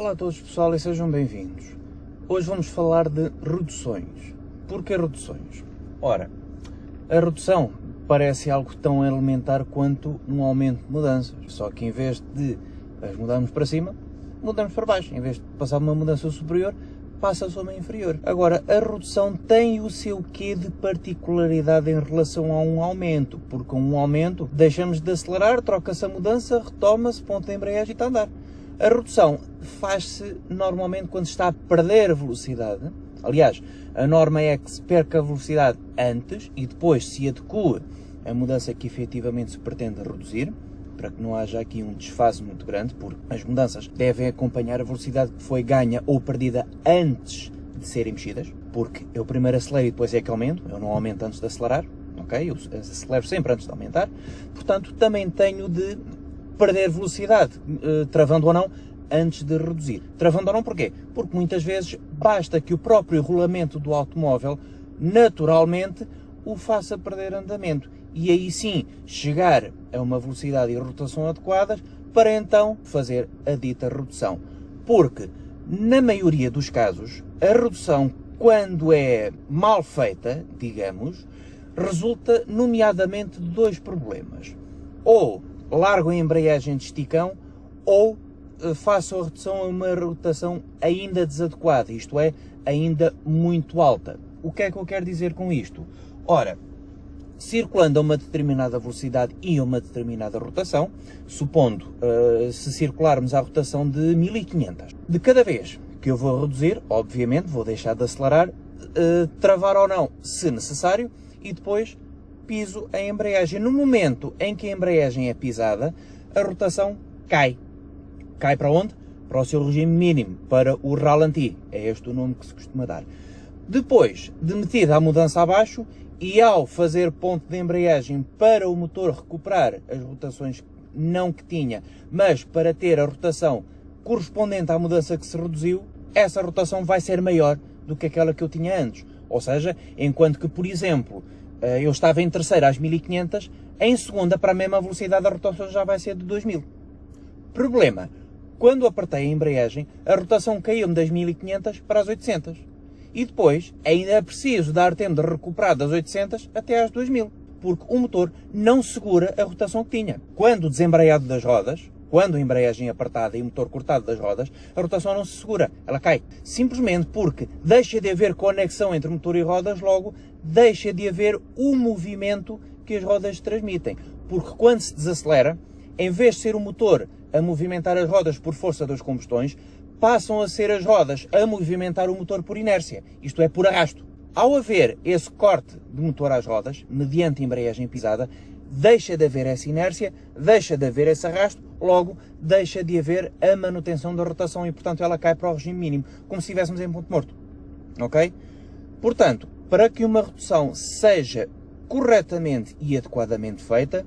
Olá a todos pessoal e sejam bem-vindos. Hoje vamos falar de reduções. Porquê reduções? Ora, a redução parece algo tão elementar quanto um aumento de mudanças, só que em vez de as mudarmos para cima, mudamos para baixo. Em vez de passar uma mudança superior, passa-se uma inferior. Agora, a redução tem o seu quê de particularidade em relação a um aumento, porque com um aumento deixamos de acelerar, troca-se a mudança, retoma-se, ponto de embreagem e está a andar. A redução faz-se normalmente quando está a perder velocidade. Aliás, a norma é que se perca a velocidade antes e depois se adequa a mudança que efetivamente se pretende reduzir, para que não haja aqui um desfase muito grande, porque as mudanças devem acompanhar a velocidade que foi ganha ou perdida antes de serem mexidas, porque eu primeiro acelero e depois é que aumento, eu não aumento antes de acelerar, ok? Eu acelero sempre antes de aumentar, portanto também tenho de perder velocidade, travando ou não, antes de reduzir. Travando ou não porquê? Porque muitas vezes basta que o próprio rolamento do automóvel, naturalmente, o faça perder andamento. E aí sim, chegar a uma velocidade e rotação adequadas, para então fazer a dita redução. Porque, na maioria dos casos, a redução, quando é mal feita, digamos, resulta nomeadamente de dois problemas. Ou largo a embreagem de esticão, ou faço a redução a uma rotação ainda desadequada, isto é, ainda muito alta. O que é que eu quero dizer com isto? Ora, circulando a uma determinada velocidade e a uma determinada rotação, supondo, se circularmos à rotação de 1500, de cada vez que eu vou reduzir, obviamente vou deixar de acelerar, travar ou não, se necessário, e depois piso a embreagem. No momento em que a embreagem é pisada, a rotação cai. Cai para onde? Para o seu regime mínimo, para o ralenti. É este o nome que se costuma dar. Depois de metida a mudança abaixo e ao fazer ponto de embreagem para o motor recuperar as rotações não que tinha, mas para ter a rotação correspondente à mudança que se reduziu, essa rotação vai ser maior do que aquela que eu tinha antes. Ou seja, enquanto que, por exemplo, eu estava em terceira às 1500, em segunda, para a mesma velocidade, a rotação já vai ser de 2000. Problema, quando apertei a embreagem, a rotação caiu-me das 1500 para as 800. E depois, ainda é preciso dar tempo de recuperar das 800 até às 2000, porque o motor não segura a rotação que tinha. Quando desembreado das rodas, quando a embreagem é apertada e o motor cortado das rodas, a rotação não se segura, ela cai. Simplesmente porque deixa de haver conexão entre motor e rodas, logo deixa de haver o movimento que as rodas transmitem. Porque quando se desacelera, em vez de ser o motor a movimentar as rodas por força das combustões, passam a ser as rodas a movimentar o motor por inércia, isto é, por arrasto. Ao haver esse corte de motor às rodas, mediante a embreagem pisada, deixa de haver essa inércia, deixa de haver esse arrasto, logo deixa de haver a manutenção da rotação e, portanto, ela cai para o regime mínimo, como se estivéssemos em ponto morto. Ok? Portanto, para que uma redução seja corretamente e adequadamente feita,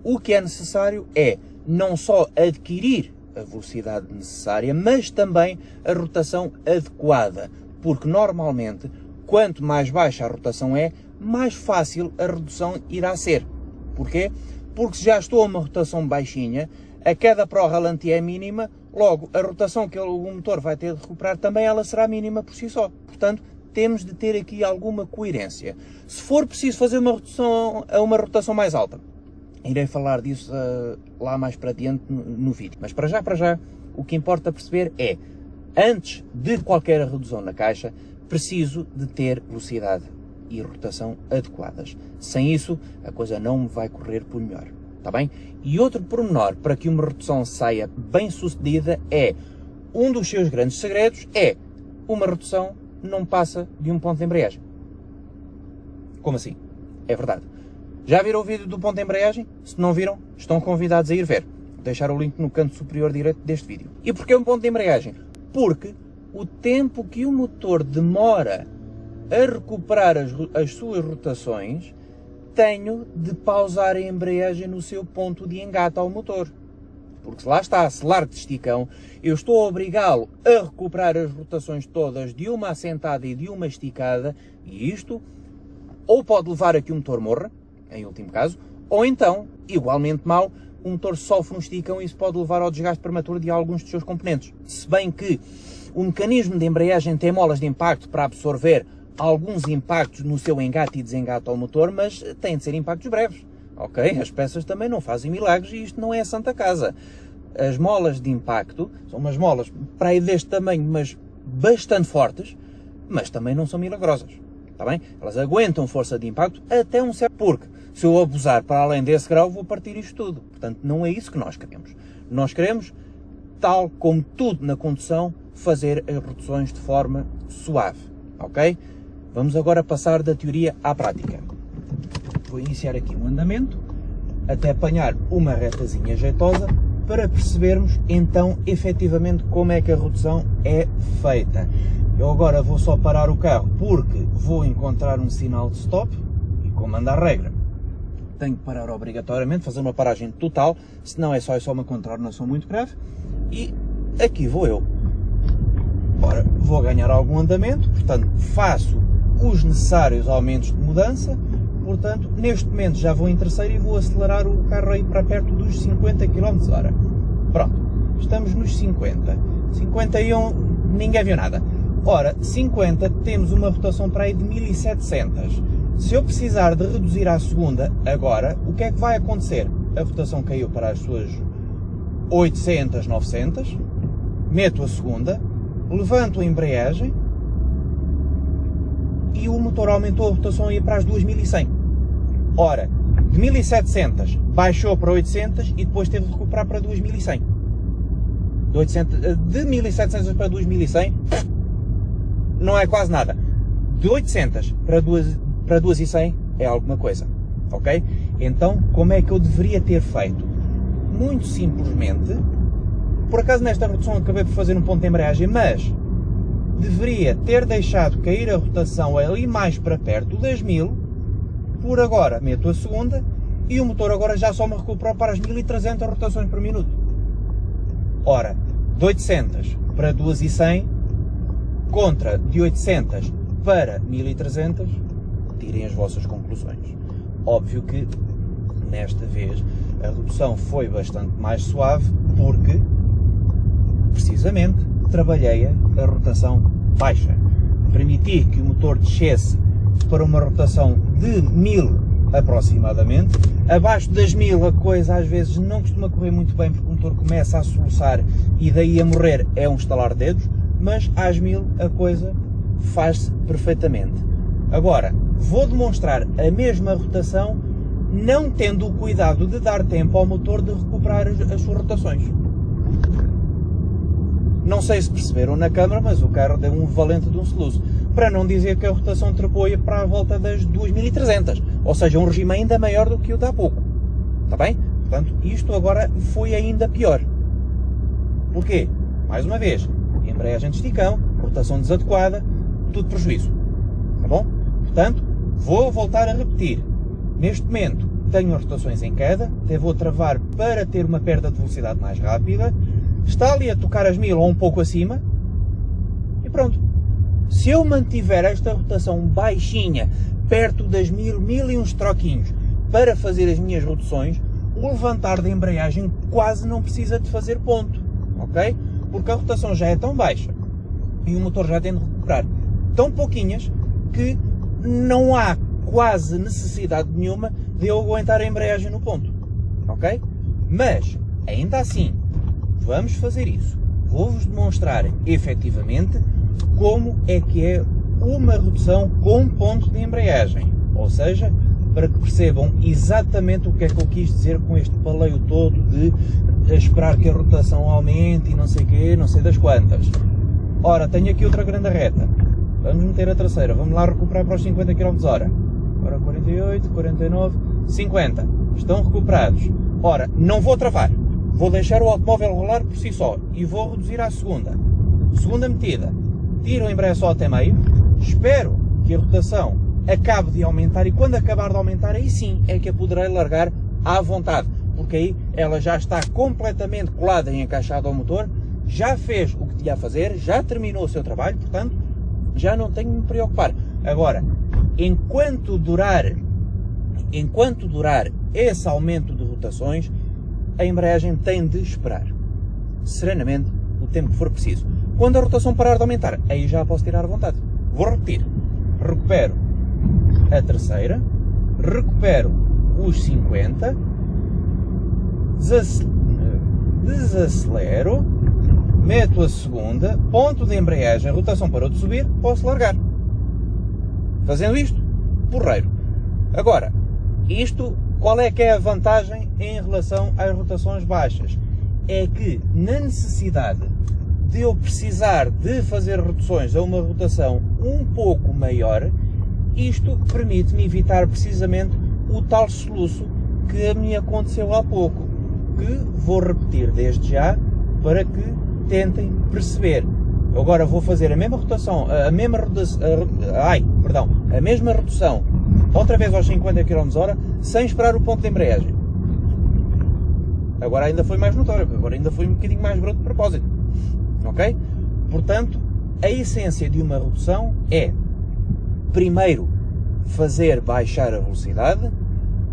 o que é necessário é não só adquirir a velocidade necessária, mas também a rotação adequada, porque normalmente, quanto mais baixa a rotação é, mais fácil a redução irá ser. Porquê? Porque se já estou a uma rotação baixinha, a queda para o ralenti é mínima, logo a rotação que o motor vai ter de recuperar também ela será mínima por si só. Portanto, temos de ter aqui alguma coerência. Se for preciso fazer uma redução a uma rotação mais alta, irei falar disso lá mais para diante no vídeo. Mas para já, o que importa perceber é, antes de qualquer redução na caixa, preciso de ter velocidade e rotação adequadas. Sem isso, a coisa não vai correr por melhor. Está bem? E outro pormenor para que uma redução saia bem sucedida é, um dos seus grandes segredos é, uma redução não passa de um ponto de embreagem. Como assim? É verdade. Já viram o vídeo do ponto de embreagem? Se não viram, estão convidados a ir ver. Vou deixar o link no canto superior direito deste vídeo. E porquê um ponto de embreagem? Porque o tempo que o motor demora a recuperar as suas rotações, tenho de pausar a embreagem no seu ponto de engate ao motor. Porque se lá está, se largo de esticão, eu estou a obrigá-lo a recuperar as rotações todas de uma assentada e de uma esticada, e isto ou pode levar a que o motor morra, em último caso, ou então, igualmente mau, o motor sofre um esticão e isso pode levar ao desgaste prematuro de alguns dos seus componentes. Se bem que o mecanismo de embreagem tem molas de impacto para absorver alguns impactos no seu engate e desengate ao motor, mas têm de ser impactos breves, ok? As peças também não fazem milagres e isto não é a Santa Casa. As molas de impacto são umas molas para aí deste tamanho, mas bastante fortes, mas também não são milagrosas, está bem? Elas aguentam força de impacto até um certo... Porque se eu abusar para além desse grau, vou partir isto tudo. Portanto, não é isso que nós queremos. Nós queremos, tal como tudo na condução, fazer as reduções de forma suave, ok? Vamos agora passar da teoria à prática. Vou iniciar aqui um andamento, até apanhar uma retazinha jeitosa, para percebermos então efetivamente como é que a redução é feita. Eu agora vou só parar o carro porque vou encontrar um sinal de stop e, como manda a regra, tenho que parar obrigatoriamente, fazer uma paragem total, senão é só uma contraordenação muito grave, e aqui vou eu. Ora, vou ganhar algum andamento, portanto faço os necessários aumentos de mudança, portanto neste momento já vou em terceiro e vou acelerar o carro aí para perto dos 50 km/h. Pronto, estamos nos 50, 51, ninguém viu nada. Ora, 50 temos uma rotação para aí de 1700. Se eu precisar de reduzir à segunda agora, o que é que vai acontecer? A rotação caiu para as suas 800, 900, meto a segunda, levanto a embreagem e o motor aumentou a rotação aí para as 2100. Ora, de 1700 baixou para 800 e depois teve de recuperar para 2100. De 1700 para 2100 não é quase nada. De 800 para 2100 é alguma coisa, ok? Então, como é que eu deveria ter feito? Muito simplesmente, por acaso nesta redução acabei por fazer um ponto de embreagem, mas deveria ter deixado cair a rotação ali mais para perto das 1000, por agora meto a segunda e o motor agora já só me recuperou para as 1300 rotações por minuto. Ora, de 800 para 2100 contra de 800 para 1300, tirem as vossas conclusões. Óbvio que nesta vez a redução foi bastante mais suave porque precisamente trabalhei a rotação baixa. Permiti que o motor descesse para uma rotação de 1000 aproximadamente. Abaixo das 1000 a coisa às vezes não costuma correr muito bem porque o motor começa a soluçar e daí a morrer é um estalar de dedos, mas às 1000 a coisa faz-se perfeitamente. Agora, vou demonstrar a mesma rotação não tendo o cuidado de dar tempo ao motor de recuperar as suas rotações. Não sei se perceberam na câmara, mas o carro deu um valente de um soluço. Para não dizer que a rotação trepou para a volta das 2300, ou seja, um regime ainda maior do que o de há pouco. Está bem? Portanto, isto agora foi ainda pior. Porquê? Mais uma vez, embreagem de esticão, rotação desadequada, tudo prejuízo. Está bom? Portanto, vou voltar a repetir. Neste momento, tenho as rotações em queda, até vou travar para ter uma perda de velocidade mais rápida. Está ali a tocar as 1000 ou um pouco acima e pronto. Se eu mantiver esta rotação baixinha, perto das 1000, 1000 e uns troquinhos, para fazer as minhas reduções, o levantar da embreagem quase não precisa de fazer ponto, ok? Porque a rotação já é tão baixa e o motor já tem de recuperar tão pouquinhas que não há quase necessidade nenhuma de eu aguentar a embreagem no ponto, ok? Mas, ainda assim, vamos fazer isso. Vou-vos demonstrar efetivamente como é que é uma redução com ponto de embreagem. Ou seja, para que percebam exatamente o que é que eu quis dizer com este paleio todo de esperar que a rotação aumente e não sei o quê, não sei das quantas. Ora, tenho aqui outra grande reta. Vamos meter a terceira. Vamos lá recuperar para os 50 km/h. Ora, 48, 49, 50. Estão recuperados. Ora, não vou travar. Vou deixar o automóvel rolar por si só e vou reduzir à segunda. Segunda metida. Tiro a embreagem só até meio. Espero que a rotação acabe de aumentar e quando acabar de aumentar, aí sim é que a poderei largar à vontade. Porque aí ela já está completamente colada e encaixada ao motor, já fez o que tinha a fazer, já terminou o seu trabalho, portanto, já não tenho de me preocupar. Agora, enquanto durar esse aumento de rotações, a embreagem tem de esperar serenamente o tempo que for preciso. Quando a rotação parar de aumentar, aí já a posso tirar à vontade. Vou repetir. Recupero a terceira, recupero os 50, desacelero, meto a segunda, ponto de embreagem, a rotação parou de subir, posso largar. Fazendo isto, porreiro. Agora, isto, qual é que é a vantagem em relação às rotações baixas? É que, na necessidade de eu precisar de fazer reduções a uma rotação um pouco maior, isto permite-me evitar precisamente o tal soluço que me aconteceu há pouco, que vou repetir desde já para que tentem perceber. Agora vou fazer a mesma rotação, a mesma redução outra vez aos 50 km/h sem esperar o ponto de embreagem. Agora ainda foi mais notório, agora ainda foi um bocadinho mais bruto de propósito. Ok? Portanto, a essência de uma redução é, primeiro, fazer baixar a velocidade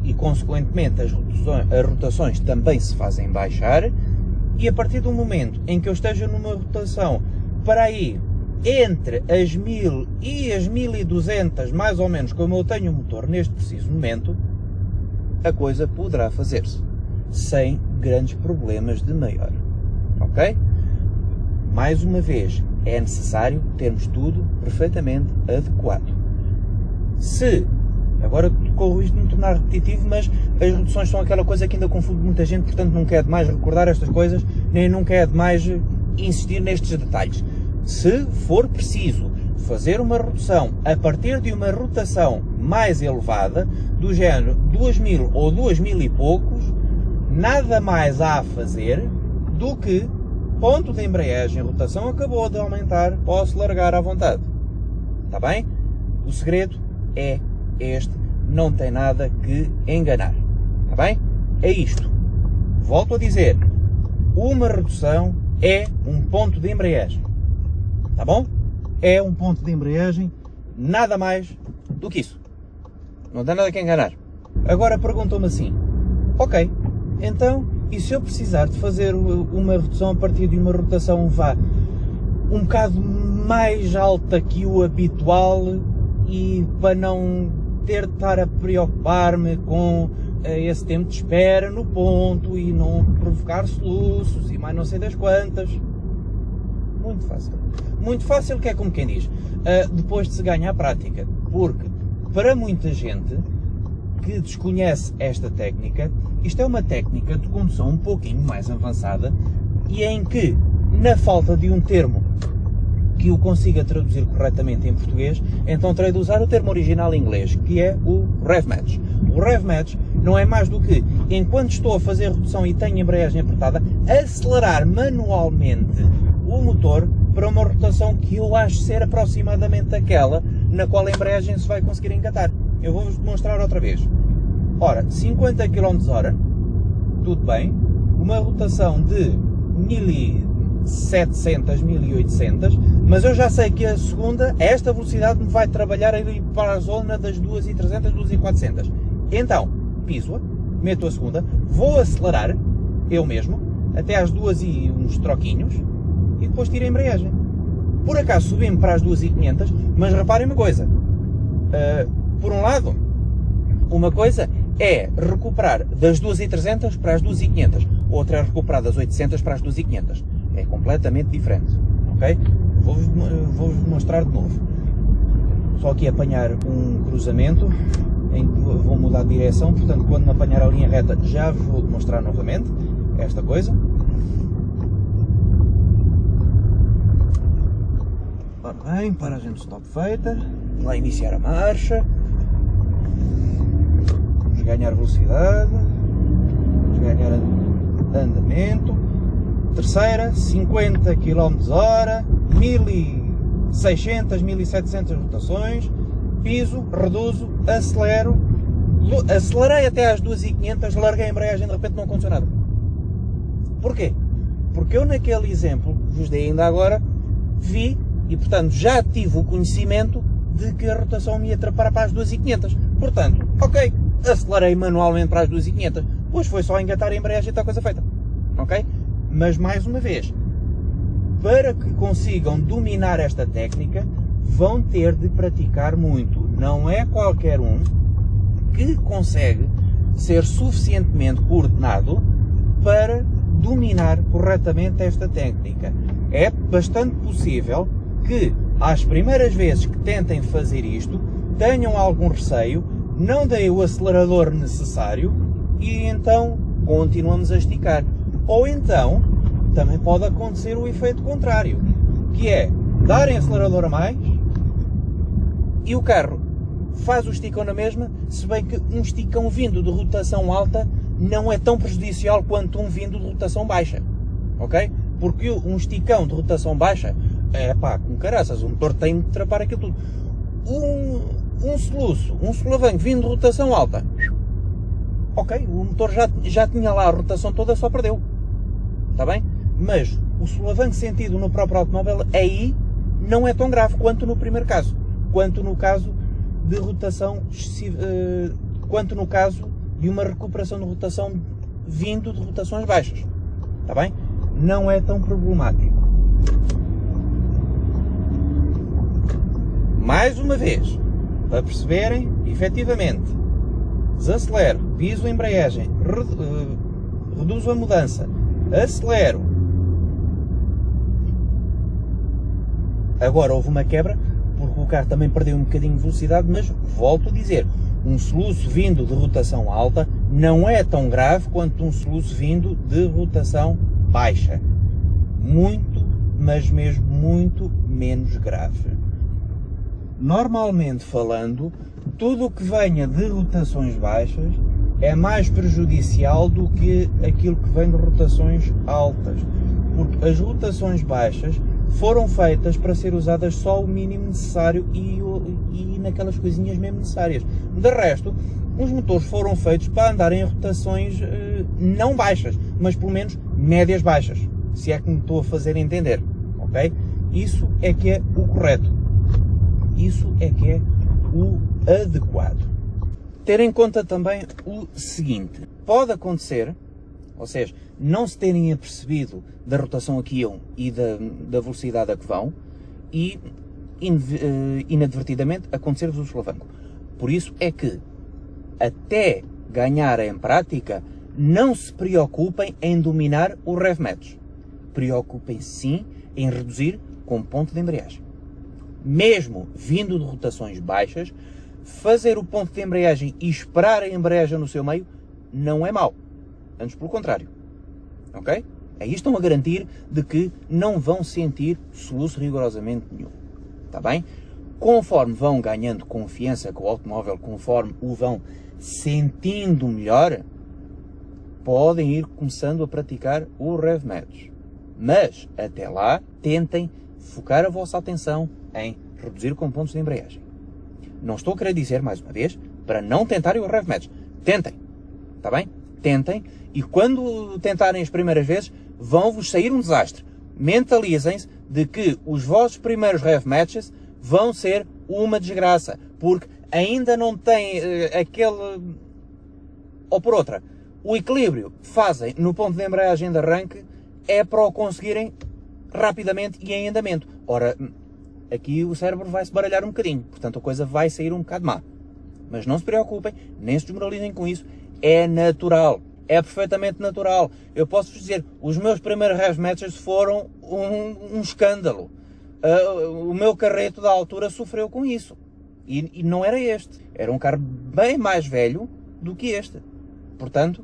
e, consequentemente, as rotações também se fazem baixar, e a partir do momento em que eu esteja numa rotação para aí entre as 1000 e as 1200, mais ou menos, como eu tenho o motor neste preciso momento, a coisa poderá fazer-se sem grandes problemas de maior. Ok? Mais uma vez, é necessário termos tudo perfeitamente adequado. Se, agora corro isto de me tornar repetitivo, mas as reduções são aquela coisa que ainda confunde muita gente, portanto nunca é demais recordar estas coisas, nem nunca é demais insistir nestes detalhes. Se for preciso fazer uma redução a partir de uma rotação mais elevada, do género 2000 ou 2000 e poucos, nada mais há a fazer do que ponto de embreagem, a rotação acabou de aumentar, posso largar à vontade. Está bem? O segredo é este, não tem nada que enganar. Está bem? É isto. Volto a dizer, uma redução é um ponto de embreagem. Está bom? É um ponto de embreagem, nada mais do que isso. Não tem nada que enganar. Agora perguntam-me assim, ok, então, e se eu precisar de fazer uma redução a partir de uma rotação vá um bocado mais alta que o habitual, e para não ter de estar a preocupar-me com esse tempo de espera no ponto e não provocar soluços e mais não sei das quantas? Muito fácil. Muito fácil, que é como quem diz, depois de se ganhar a prática. Porque, para muita gente que desconhece esta técnica, isto é uma técnica de condução um pouquinho mais avançada e em que, na falta de um termo que o consiga traduzir corretamente em português, então terei de usar o termo original em inglês, que é o rev match. O rev match não é mais do que, enquanto estou a fazer redução e tenho a embreagem apertada, acelerar manualmente o motor para uma rotação que eu acho ser aproximadamente aquela na qual a embreagem se vai conseguir engatar. Eu vou-vos demonstrar outra vez. Ora, 50 km/h, tudo bem, uma rotação de 1700, 1800, mas eu já sei que a segunda, a esta velocidade, me vai trabalhar ali para a zona das 2300, 2400. Então, piso-a, meto a segunda, vou acelerar, eu mesmo, até às 2 e uns troquinhos, e depois tiro a embreagem. Por acaso subi-me para as 2500, mas reparem uma coisa, por um lado, uma coisa é recuperar das 2300 para as 2500, outra é recuperar das 800 para as 2500. É completamente diferente, ok? Vou-vos mostrar de novo. Só aqui apanhar um cruzamento em que vou mudar de direção, portanto quando me apanhar a linha reta já vos vou demonstrar novamente esta coisa. Ora bem, paragem de stop feita, lá iniciar a marcha, vamos ganhar velocidade, vamos ganhar andamento, terceira, 50 km/h, 1600, 1700 rotações, piso, reduzo, acelero, acelerei até às 2500, larguei a embreagem, de repente não aconteceu nada. Porquê? Porque eu naquele exemplo que vos dei ainda agora, vi e portanto já tive o conhecimento de que a rotação me ia para as 2500. Portanto, ok, acelerei manualmente para as 2500, Hoje foi só engatar a embreagem e está a coisa feita. Ok? Mas mais uma vez, para que consigam dominar esta técnica, vão ter de praticar muito. Não é qualquer um que consegue ser suficientemente coordenado para dominar corretamente esta técnica. É bastante possível que, às primeiras vezes que tentem fazer isto, tenham algum receio, não deem o acelerador necessário e então continuamos a esticar. Ou então, também pode acontecer o efeito contrário, que é darem acelerador a mais e o carro faz o esticão na mesma, se bem que um esticão vindo de rotação alta não é tão prejudicial quanto um vindo de rotação baixa, ok? Porque um esticão de rotação baixa, com caraças, o motor tem de trapar aquilo tudo. Um soluço, um solavanco vindo de rotação alta, ok, o motor já tinha lá a rotação toda, só perdeu, está bem? Mas o solavanco sentido no próprio automóvel aí não é tão grave quanto no primeiro caso, quanto no caso de rotação excessiva, quanto no caso de uma recuperação de rotação vindo de rotações baixas, está bem? Não é tão problemático. Mais uma vez, para perceberem, efetivamente, desacelero, piso a embreagem, reduzo a mudança, acelero. Agora houve uma quebra, porque o carro também perdeu um bocadinho de velocidade, mas volto a dizer, um soluço vindo de rotação alta não é tão grave quanto um soluço vindo de rotação baixa. Muito, mas mesmo muito menos grave. Normalmente falando, tudo o que venha de rotações baixas é mais prejudicial do que aquilo que vem de rotações altas, porque as rotações baixas foram feitas para ser usadas só o mínimo necessário e naquelas coisinhas mesmo necessárias. De resto, os motores foram feitos para andar em rotações não baixas, mas pelo menos médias baixas, se é que me estou a fazer entender, ok? Isso é que é o correto, isso é que é o adequado. Ter em conta também o seguinte, pode acontecer, ou seja, não se terem apercebido da rotação a que iam e da velocidade a que vão e inadvertidamente acontecer-vos o solavanco. Por isso é que, até ganharem em prática, não se preocupem em dominar o rev match. Preocupem-se sim em reduzir com ponto de embreagem. Mesmo vindo de rotações baixas, fazer o ponto de embreagem e esperar a embreagem no seu meio não é mau. Antes pelo contrário. Ok? Aí estão a garantir de que não vão sentir soluço rigorosamente nenhum. Está bem? Conforme vão ganhando confiança com o automóvel, conforme o vão sentindo melhor, podem ir começando a praticar o rev match. Mas, até lá, tentem focar a vossa atenção em reduzir com pontos de embreagem. Não estou a querer dizer, mais uma vez, para não tentarem o rev match. Tentem. Está bem? Tentem. E quando tentarem as primeiras vezes, vão-vos sair um desastre. Mentalizem-se de que os vossos primeiros rev matches vão ser uma desgraça, porque ainda não têm aquele... Ou por outra, o equilíbrio que fazem no ponto de embreagem de arranque é para o conseguirem rapidamente e em andamento. Ora, aqui o cérebro vai se baralhar um bocadinho, portanto a coisa vai sair um bocado má. Mas não se preocupem, nem se desmoralizem com isso, é natural. É perfeitamente natural. Eu posso-vos dizer, os meus primeiros rev matches foram um escândalo. O meu carreto da altura sofreu com isso. E não era este. Era um carro bem mais velho do que este. Portanto,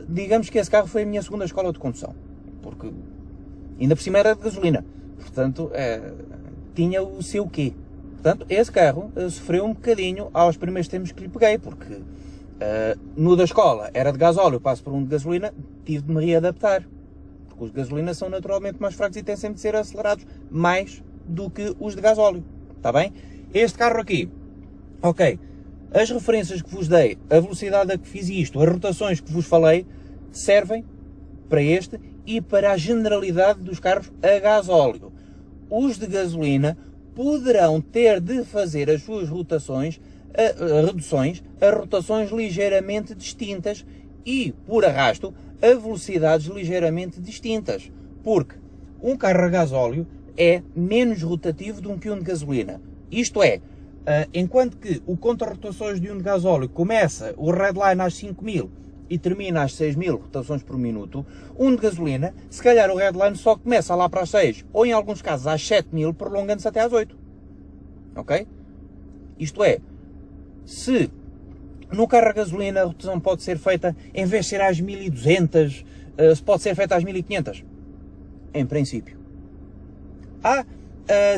digamos que esse carro foi a minha segunda escola de condução. Porque ainda por cima era de gasolina. Portanto, tinha o seu quê. Portanto, esse carro sofreu um bocadinho aos primeiros tempos que lhe peguei. Porque no da escola era de gasóleo, passo por um de gasolina, tive de me readaptar. Porque os de gasolina são naturalmente mais fracos e têm sempre de ser acelerados mais do que os de gasóleo. Está bem? Este carro aqui, ok, as referências que vos dei, a velocidade a que fiz isto, as rotações que vos falei, servem para este e para a generalidade dos carros a gasóleo. Os de gasolina poderão ter de fazer as suas rotações, reduções a rotações ligeiramente distintas e, por arrasto, a velocidades ligeiramente distintas, porque um carro a gasóleo é menos rotativo do que um de gasolina. Isto é, enquanto que o conta-rotações de um de gasóleo começa o redline às 5.000 e termina às 6.000 rotações por minuto, um de gasolina, se calhar o redline só começa lá para as 6, ou em alguns casos às 7.000, prolongando-se até às 8. Ok? Isto é, se no carro a gasolina a rotação pode ser feita, em vez de ser às 1.200, se pode ser feita às 1.500. Em princípio.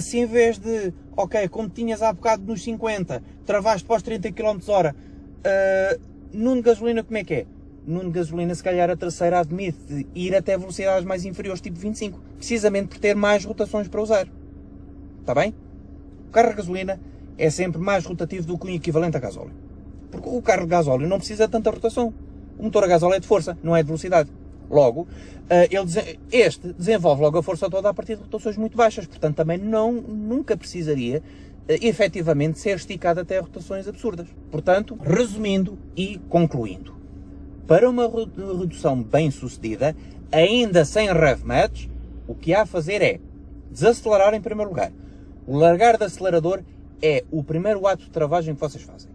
Se em vez de, ok, como tinhas há bocado nos 50, travaste para os 30 km/h, num de gasolina como é que é? Num de gasolina, se calhar a terceira admite ir até velocidades mais inferiores, tipo 25, precisamente por ter mais rotações para usar. Está bem? O carro a gasolina é sempre mais rotativo do que o equivalente a gasóleo. Porque o carro de gasóleo não precisa de tanta rotação. O motor a gasóleo é de força, não é de velocidade. Logo, este desenvolve logo a força toda a partir de rotações muito baixas, portanto também nunca precisaria efetivamente ser esticado até rotações absurdas. Portanto, resumindo e concluindo, para uma redução bem sucedida, ainda sem rev match, o que há a fazer é desacelerar em primeiro lugar. O largar de acelerador é o primeiro ato de travagem que vocês fazem.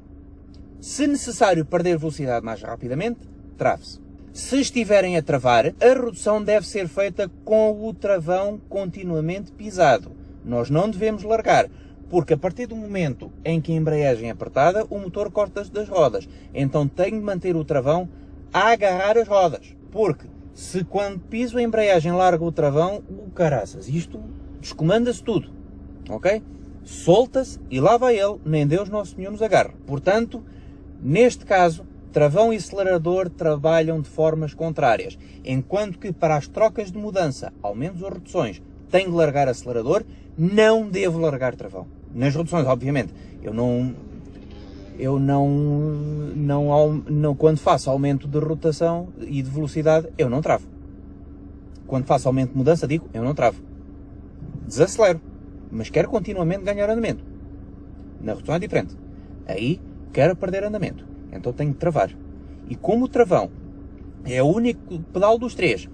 Se necessário perder velocidade mais rapidamente, trave-se. Se estiverem a travar, a redução deve ser feita com o travão continuamente pisado. Nós não devemos largar, porque a partir do momento em que a embreagem é apertada, o motor corta-se das rodas. Então tenho de manter o travão a agarrar as rodas. Porque se quando piso a embreagem larga o travão, caraças, isto descomanda-se tudo. Ok? Solta-se e lá vai ele, nem Deus Nosso Senhor nos agarra. Portanto, neste caso, travão e acelerador trabalham de formas contrárias. Enquanto que para as trocas de mudança, aumentos ou reduções, tenho de largar acelerador, não devo largar travão. Nas reduções, obviamente, quando faço aumento de rotação e de velocidade, eu não travo. Quando faço aumento de mudança, digo, eu não travo. Desacelero, mas quero continuamente ganhar andamento. Na redução é diferente. Aí, quero perder andamento. Então tenho de travar. E como o travão é o único pedal dos três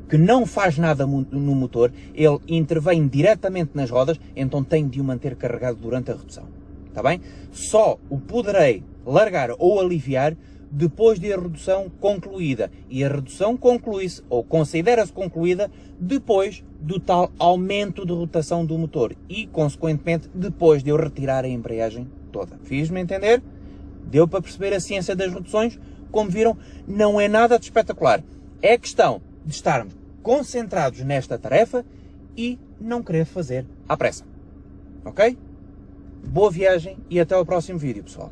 que não faz nada no motor, ele intervém diretamente nas rodas, então tenho de o manter carregado durante a redução. Está bem? Só o poderei largar ou aliviar depois de a redução concluída. E a redução conclui-se, ou considera-se concluída, depois do tal aumento de rotação do motor e, consequentemente, depois de eu retirar a embreagem toda. Fiz-me entender? Deu para perceber a ciência das reduções? Como viram, não é nada de espetacular. É questão de estarmos concentrados nesta tarefa e não querer fazer à pressa. Ok? Boa viagem e até ao próximo vídeo, pessoal.